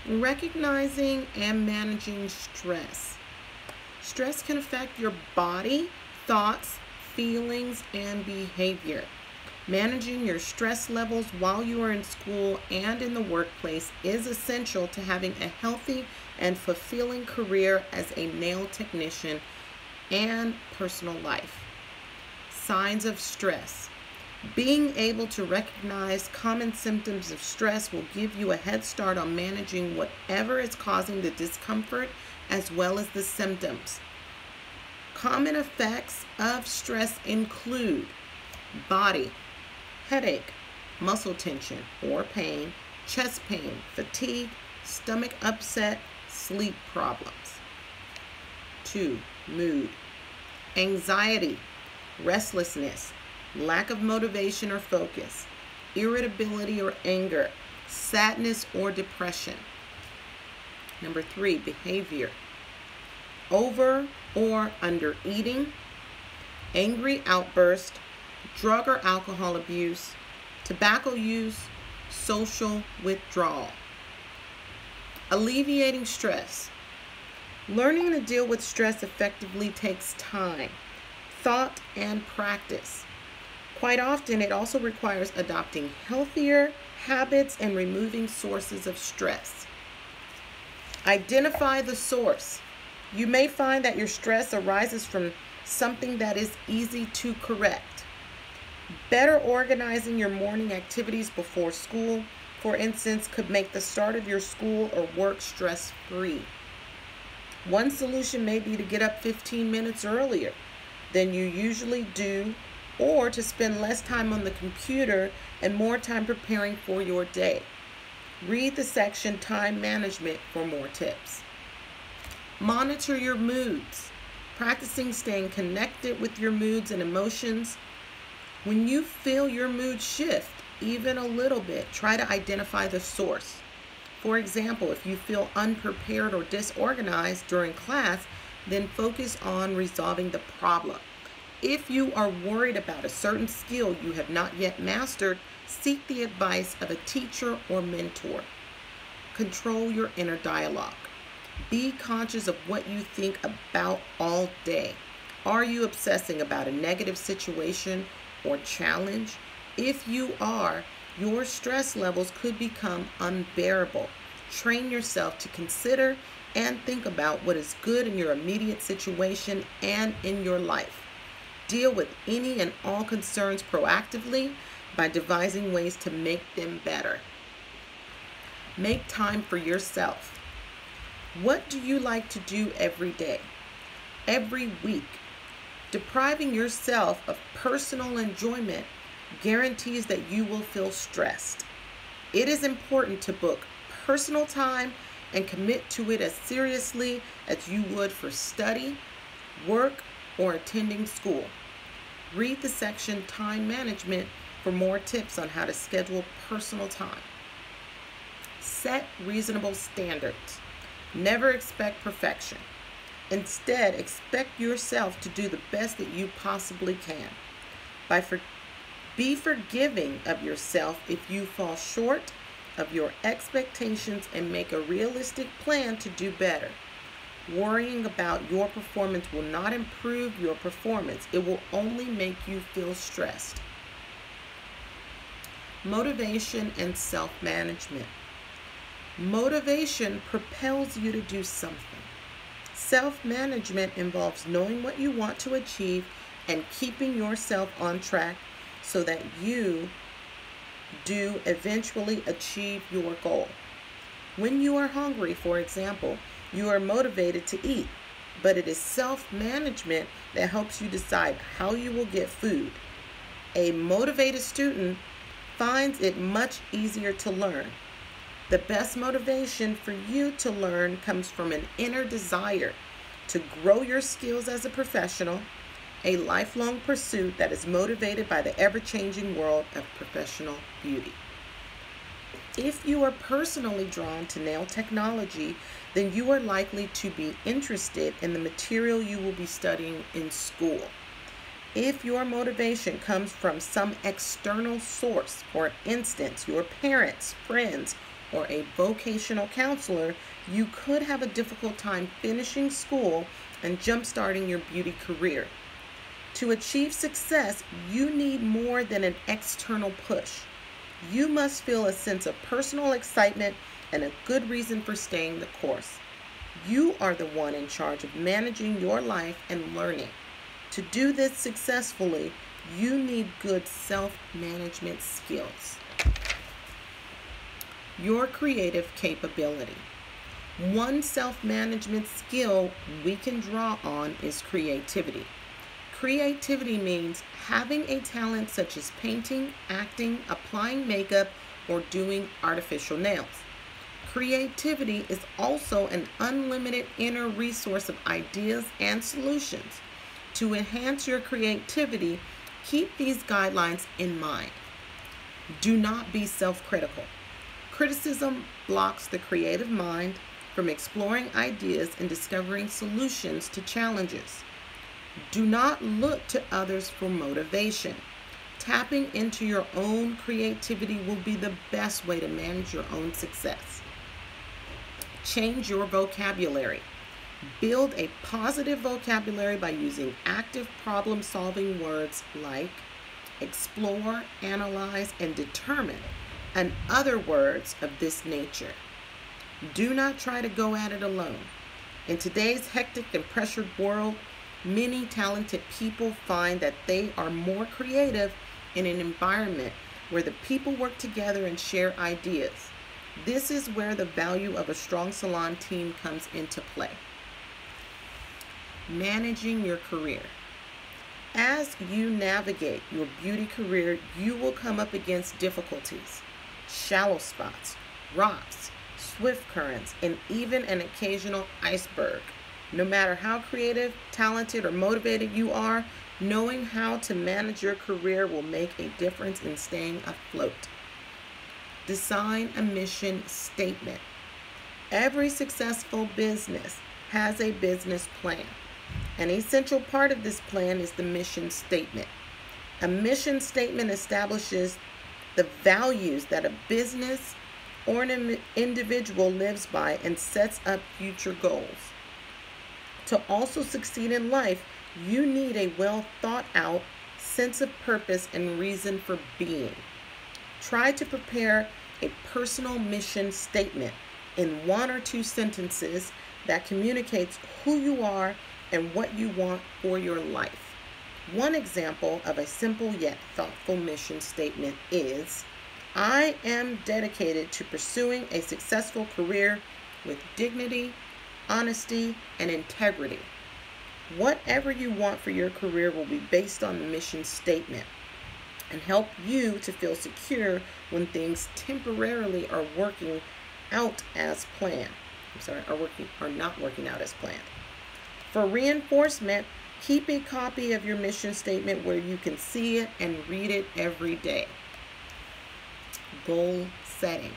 Recognizing and managing stress. Stress can affect your body, thoughts, feelings, and behavior. Managing your stress levels while you are in school and in the workplace is essential to having a healthy and fulfilling career as a nail technician and personal life. Signs of stress. Being able to recognize common symptoms of stress will give you a head start on managing whatever is causing the discomfort as well as the symptoms. Common effects of stress include body, headache, muscle tension or pain, chest pain, fatigue, stomach upset, sleep problems. 2. Mood, anxiety, restlessness, lack of motivation or focus, irritability or anger, sadness or depression. Number 3, behavior, over or under eating, angry outburst, drug or alcohol abuse, tobacco use, social withdrawal. Alleviating stress. Learning to deal with stress effectively takes time, thought, and practice. Quite often, it also requires adopting healthier habits and removing sources of stress. Identify the source. You may find that your stress arises from something that is easy to correct. Better organizing your morning activities before school, for instance, could make the start of your school or work stress-free. One solution may be to get up 15 minutes earlier than you usually do, or to spend less time on the computer and more time preparing for your day. Read the section Time Management for more tips. Monitor your moods. Practicing staying connected with your moods and emotions. When you feel your mood shift, even a little bit, try to identify the source. For example, if you feel unprepared or disorganized during class, then focus on resolving the problem. If you are worried about a certain skill you have not yet mastered, seek the advice of a teacher or mentor. Control your inner dialogue. Be conscious of what you think about all day. Are you obsessing about a negative situation or challenge? If you are, your stress levels could become unbearable. Train yourself to consider and think about what is good in your immediate situation and in your life. Deal with any and all concerns proactively by devising ways to make them better. Make time for yourself. What do you like to do every day, every week? Depriving yourself of personal enjoyment guarantees that you will feel stressed. It is important to book personal time and commit to it as seriously as you would for study, work, or attending school. Read the section Time Management for more tips on how to schedule personal time. Set reasonable standards. Never expect perfection. Instead, expect yourself to do the best that you possibly can. Be forgiving of yourself if you fall short of your expectations and make a realistic plan to do better. Worrying about your performance will not improve your performance. It will only make you feel stressed. Motivation and self-management. Motivation propels you to do something. Self-management involves knowing what you want to achieve and keeping yourself on track so that you do eventually achieve your goal. When you are hungry, for example, you are motivated to eat, but it is self-management that helps you decide how you will get food. A motivated student finds it much easier to learn. The best motivation for you to learn comes from an inner desire to grow your skills as a professional, a lifelong pursuit that is motivated by the ever-changing world of professional beauty. If you are personally drawn to nail technology, then you are likely to be interested in the material you will be studying in school. If your motivation comes from some external source, for instance, your parents, friends, or a vocational counselor, you could have a difficult time finishing school and jump-starting your beauty career. To achieve success, you need more than an external push. You must feel a sense of personal excitement and a good reason for staying the course. You are the one in charge of managing your life and learning. To do this successfully, you need good self-management skills. Your creative capability. One self-management skill we can draw on is creativity. Creativity means having a talent such as painting, acting, applying makeup, or doing artificial nails. Creativity is also an unlimited inner resource of ideas and solutions. To enhance your creativity, keep these guidelines in mind. Do not be self-critical. Criticism blocks the creative mind from exploring ideas and discovering solutions to challenges. Do not look to others for motivation. Tapping into your own creativity will be the best way to manage your own success. Change your vocabulary. Build a positive vocabulary by using active problem-solving words like explore, analyze, and determine, and other words of this nature. Do not try to go at it alone. In today's hectic and pressured world, many talented people find that they are more creative in an environment where the people work together and share ideas. This is where the value of a strong salon team comes into play. Managing your career. As you navigate your beauty career, you will come up against difficulties, shallow spots, rocks, swift currents, and even an occasional iceberg. No matter how creative, talented, or motivated you are, knowing how to manage your career will make a difference in staying afloat. Design a mission statement. Every successful business has a business plan. An essential part of this plan is the mission statement. A mission statement establishes the values that a business or an individual lives by and sets up future goals. To also succeed in life, you need a well thought out sense of purpose and reason for being. Try to prepare a personal mission statement in 1 or 2 sentences that communicates who you are and what you want for your life. One example of a simple yet thoughtful mission statement is, I am dedicated to pursuing a successful career with dignity, honesty, and integrity. Whatever you want for your career will be based on the mission statement and help you to feel secure when things temporarily are working out as planned. Are not working out as planned. For reinforcement, keep a copy of your mission statement where you can see it and read it every day. Goal setting.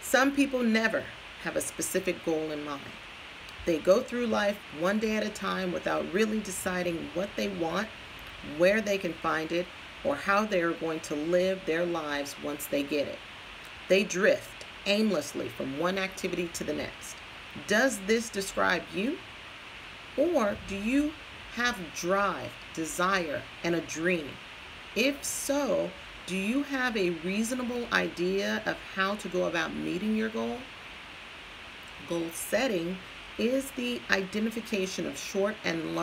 Some people never have a specific goal in mind. They go through life one day at a time without really deciding what they want, where they can find it, or how they are going to live their lives once they get it. They drift aimlessly from one activity to the next. Does this describe you? Or do you have drive, desire, and a dream? If so, do you have a reasonable idea of how to go about meeting your goal? Goal setting is the identification of short and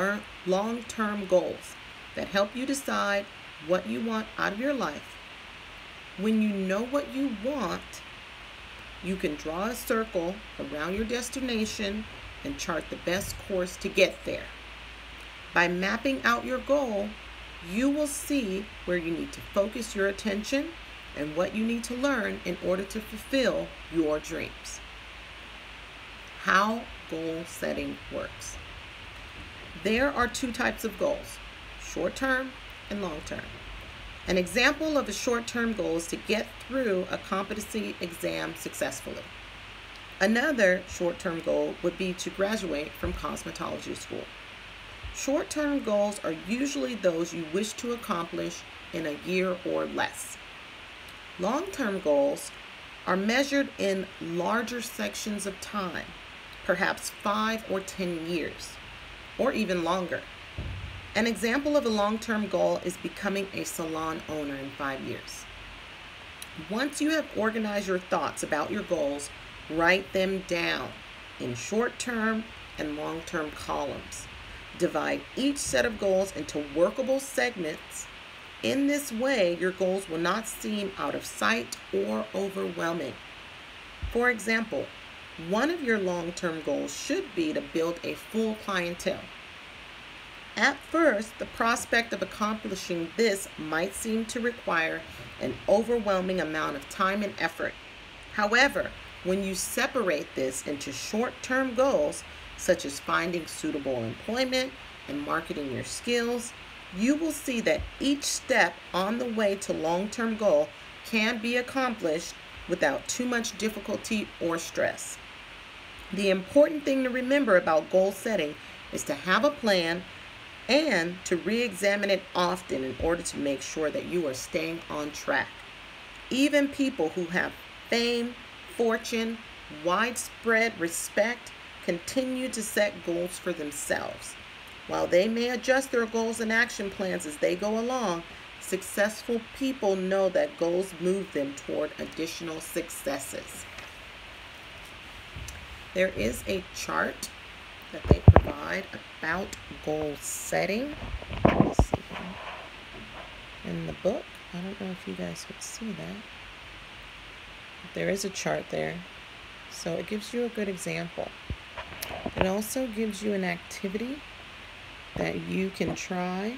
long-term goals that help you decide what you want out of your life. When you know what you want, you can draw a circle around your destination and chart the best course to get there. By mapping out your goal, you will see where you need to focus your attention and what you need to learn in order to fulfill your dreams. How goal setting works. There are 2 types of goals, short-term and long-term. An example of a short-term goal is to get through a competency exam successfully. Another short-term goal would be to graduate from cosmetology school. Short-term goals are usually those you wish to accomplish in a year or less. Long-term goals are measured in larger sections of time, perhaps 5 or 10 years, or even longer. An example of a long-term goal is becoming a salon owner in 5 years. Once you have organized your thoughts about your goals, write them down in short-term and long-term columns. Divide each set of goals into workable segments. In this way, your goals will not seem out of sight or overwhelming. For example, one of your long-term goals should be to build a full clientele. At first, the prospect of accomplishing this might seem to require an overwhelming amount of time and effort. However, when you separate this into short-term goals, such as finding suitable employment and marketing your skills, you will see that each step on the way to long-term goal can be accomplished without too much difficulty or stress. The important thing to remember about goal setting is to have a plan and to re-examine it often in order to make sure that you are staying on track. Even people who have fame, fortune, widespread respect continue to set goals for themselves. While they may adjust their goals and action plans as they go along, successful people know that goals move them toward additional successes. There is a chart that they provide about goal setting. Let's see here. In the book, I don't know if you guys would see that. There is a chart there, so it gives you a good example. It also gives you an activity that you can try,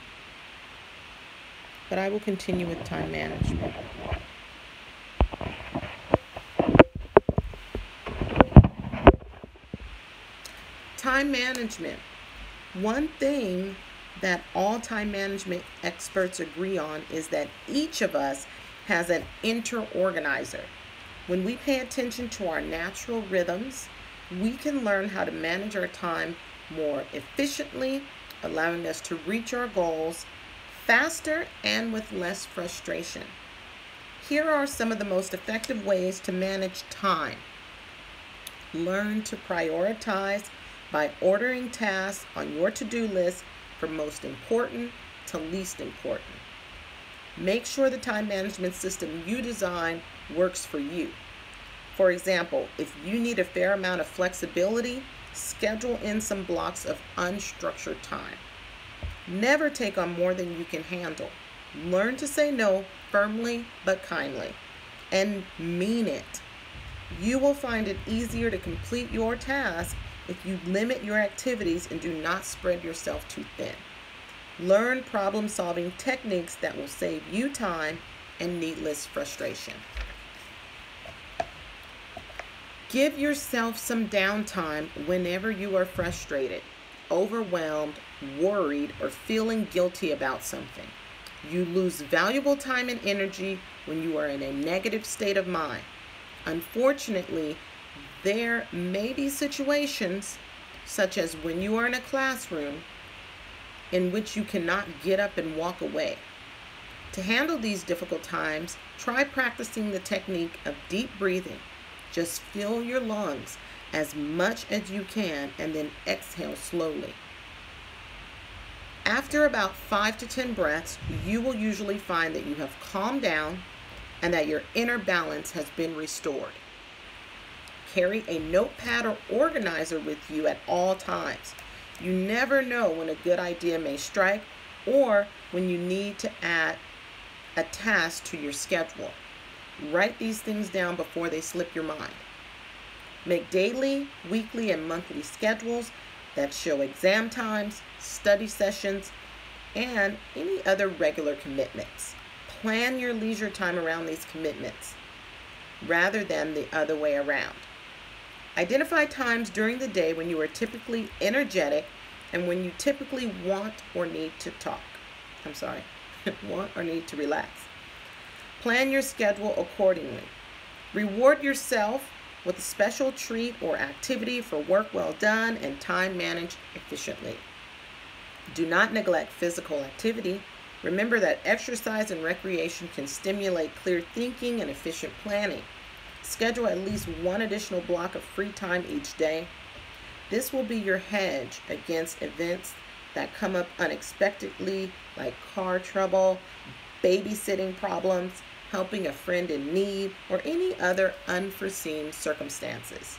but I will continue with time management. Time management. One thing that all time management experts agree on is that each of us has an inter-organizer. When we pay attention to our natural rhythms, we can learn how to manage our time more efficiently, allowing us to reach our goals faster and with less frustration. Here are some of the most effective ways to manage time. Learn to prioritize by ordering tasks on your to-do list from most important to least important. Make sure the time management system you design works for you. For example, if you need a fair amount of flexibility, schedule in some blocks of unstructured time. Never take on more than you can handle. Learn to say no firmly but kindly, and mean it. You will find it easier to complete your task if you limit your activities and do not spread yourself too thin. Learn problem-solving techniques that will save you time and needless frustration. Give yourself some downtime whenever you are frustrated, overwhelmed, worried, or feeling guilty about something. You lose valuable time and energy when you are in a negative state of mind. Unfortunately, there may be situations, such as when you are in a classroom, in which you cannot get up and walk away. To handle these difficult times, try practicing the technique of deep breathing. Just fill your lungs as much as you can and then exhale slowly. After about 5 to 10 breaths, you will usually find that you have calmed down and that your inner balance has been restored. Carry a notepad or organizer with you at all times. You never know when a good idea may strike or when you need to add a task to your schedule. Write these things down before they slip your mind. Make daily, weekly, and monthly schedules that show exam times, study sessions, and any other regular commitments. Plan your leisure time around these commitments rather than the other way around. Identify times during the day when you are typically energetic and when you typically want or need to want or need to relax. Plan your schedule accordingly. Reward yourself with a special treat or activity for work well done and time managed efficiently. Do not neglect physical activity. Remember that exercise and recreation can stimulate clear thinking and efficient planning. Schedule at least one additional block of free time each day. This will be your hedge against events that come up unexpectedly, like car trouble, babysitting problems, helping a friend in need, or any other unforeseen circumstances.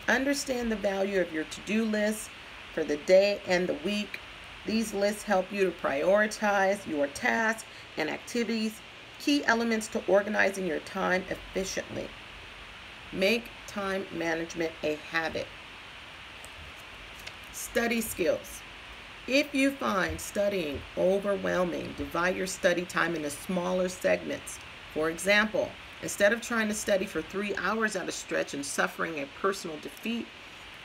Understand the value of your to-do list for the day and the week. These lists help you to prioritize your tasks and activities, key elements to organizing your time efficiently. Make time management a habit. Study skills. If you find studying overwhelming, divide your study time into smaller segments. For example, instead of trying to study for 3 hours at a stretch and suffering a personal defeat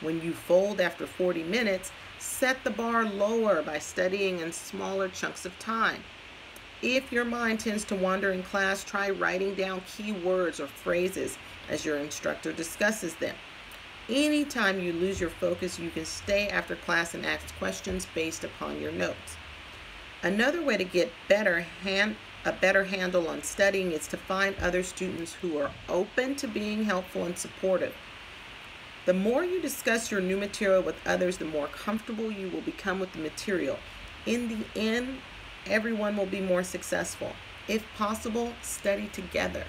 when you fold after 40 minutes, set the bar lower by studying in smaller chunks of time. If your mind tends to wander in class, try writing down key words or phrases as your instructor discusses them. Anytime you lose your focus, you can stay after class and ask questions based upon your notes. Another way to get a better handle on studying is to find other students who are open to being helpful and supportive. The more you discuss your new material with others, the more comfortable you will become with the material. In the end, everyone will be more successful. If possible, study together.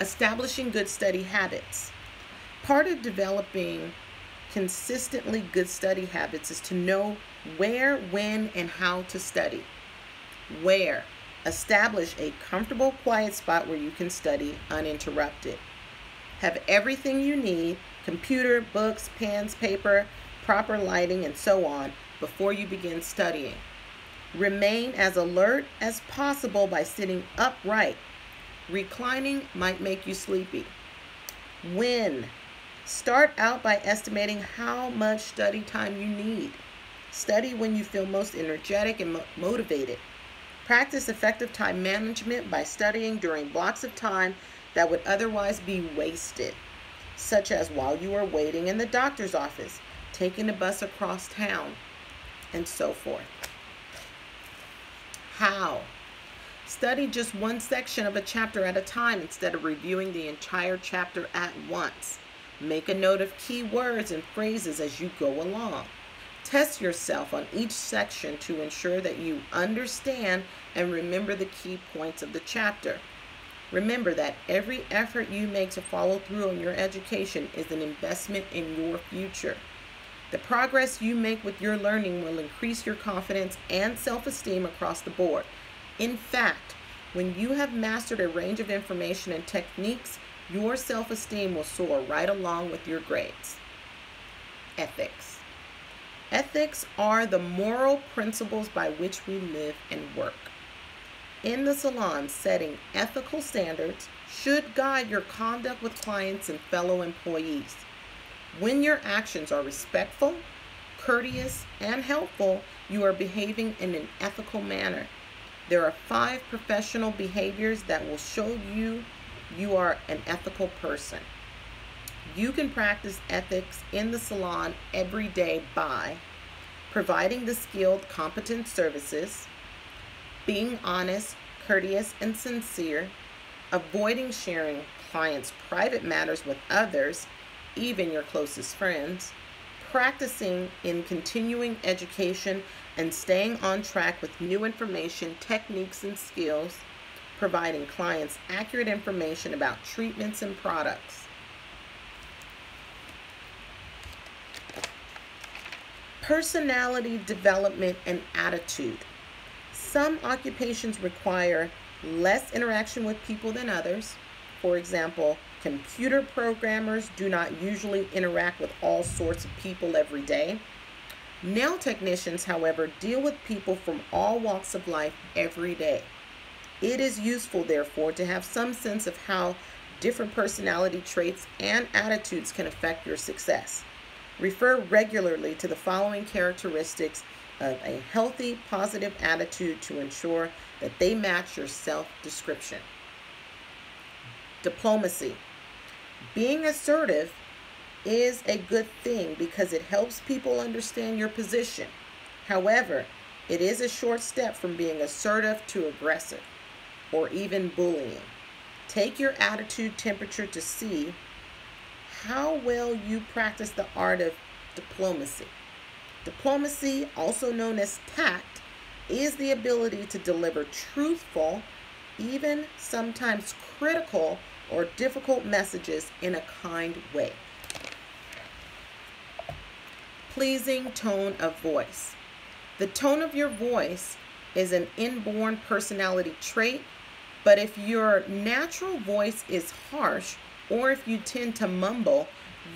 Establishing good study habits. Part of developing consistently good study habits is to know where, when, and how to study. Where? Establish a comfortable, quiet spot where you can study uninterrupted. Have everything you need, computer, books, pens, paper, proper lighting, and so on, before you begin studying. Remain as alert as possible by sitting upright. Reclining might make you sleepy. When? Start out by estimating how much study time you need. Study when you feel most energetic and motivated. Practice effective time management by studying during blocks of time that would otherwise be wasted, such as while you are waiting in the doctor's office, taking the bus across town, and so forth. How? Study just one section of a chapter at a time instead of reviewing the entire chapter at once. Make a note of key words and phrases as you go along. Test yourself on each section to ensure that you understand and remember the key points of the chapter. Remember that every effort you make to follow through on your education is an investment in your future. The progress you make with your learning will increase your confidence and self-esteem across the board. In fact, when you have mastered a range of information and techniques, your self-esteem will soar right along with your grades. Ethics. Ethics are the moral principles by which we live and work. In the salon, setting ethical standards should guide your conduct with clients and fellow employees. When your actions are respectful, courteous, and helpful, you are behaving in an ethical manner. There are 5 professional behaviors that will show you are an ethical person. You can practice ethics in the salon every day by providing the skilled, competent services, being honest, courteous, and sincere, avoiding sharing clients' private matters with others, even your closest friends, practicing in continuing education and staying on track with new information, techniques, and skills, providing clients accurate information about treatments and products. Personality development and attitude. Some occupations require less interaction with people than others. For example, computer programmers do not usually interact with all sorts of people every day. Nail technicians, however, deal with people from all walks of life every day. It is useful, therefore, to have some sense of how different personality traits and attitudes can affect your success. Refer regularly to the following characteristics of a healthy, positive attitude to ensure that they match your self-description. Diplomacy. Being assertive is a good thing because it helps people understand your position. However, it is a short step from being assertive to aggressive or even bullying. Take your attitude temperature to see how well you practice the art of diplomacy. Diplomacy, also known as tact, is the ability to deliver truthful, even sometimes critical or difficult messages in a kind way. Pleasing tone of voice. The tone of your voice is an inborn personality trait, but if your natural voice is harsh or if you tend to mumble,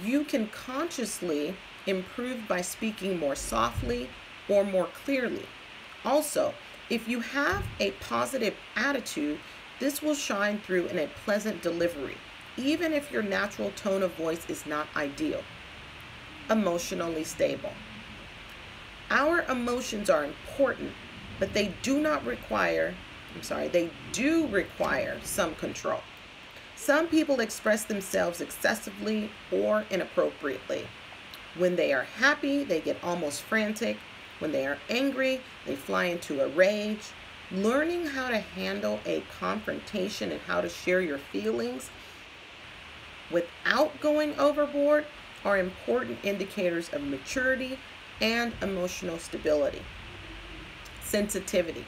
you can consciously improve by speaking more softly or more clearly. Also, if you have a positive attitude, this will shine through in a pleasant delivery, even if your natural tone of voice is not ideal. Emotionally stable. Our emotions are important, but they do require some control. Some people express themselves excessively or inappropriately. When they are happy, they get almost frantic. When they are angry, they fly into a rage. Learning how to handle a confrontation and how to share your feelings without going overboard are important indicators of maturity and emotional stability. Sensitivity.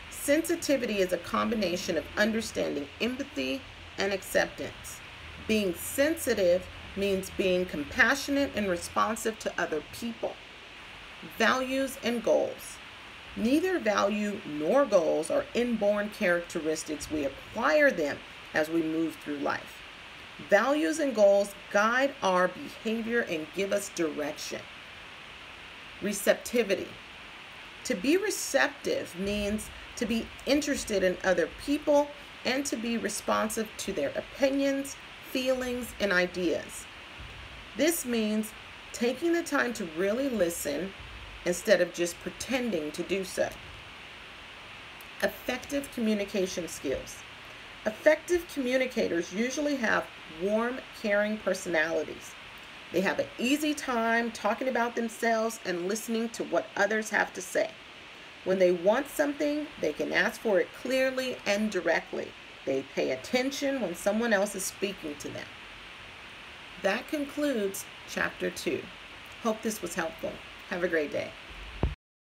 Sensitivity is a combination of understanding empathy and acceptance. Being sensitive means being compassionate and responsive to other people. Values and goals. Neither value nor goals are inborn characteristics. We acquire them as we move through life. Values and goals guide our behavior and give us direction. Receptivity. To be receptive means to be interested in other people and to be responsive to their opinions, feelings, and ideas. This means taking the time to really listen instead of just pretending to do so. Effective communication skills. Effective communicators usually have warm, caring personalities. They have an easy time talking about themselves and listening to what others have to say. When they want something, they can ask for it clearly and directly. They pay attention when someone else is speaking to them. That concludes Chapter 2. Hope this was helpful. Have a great day.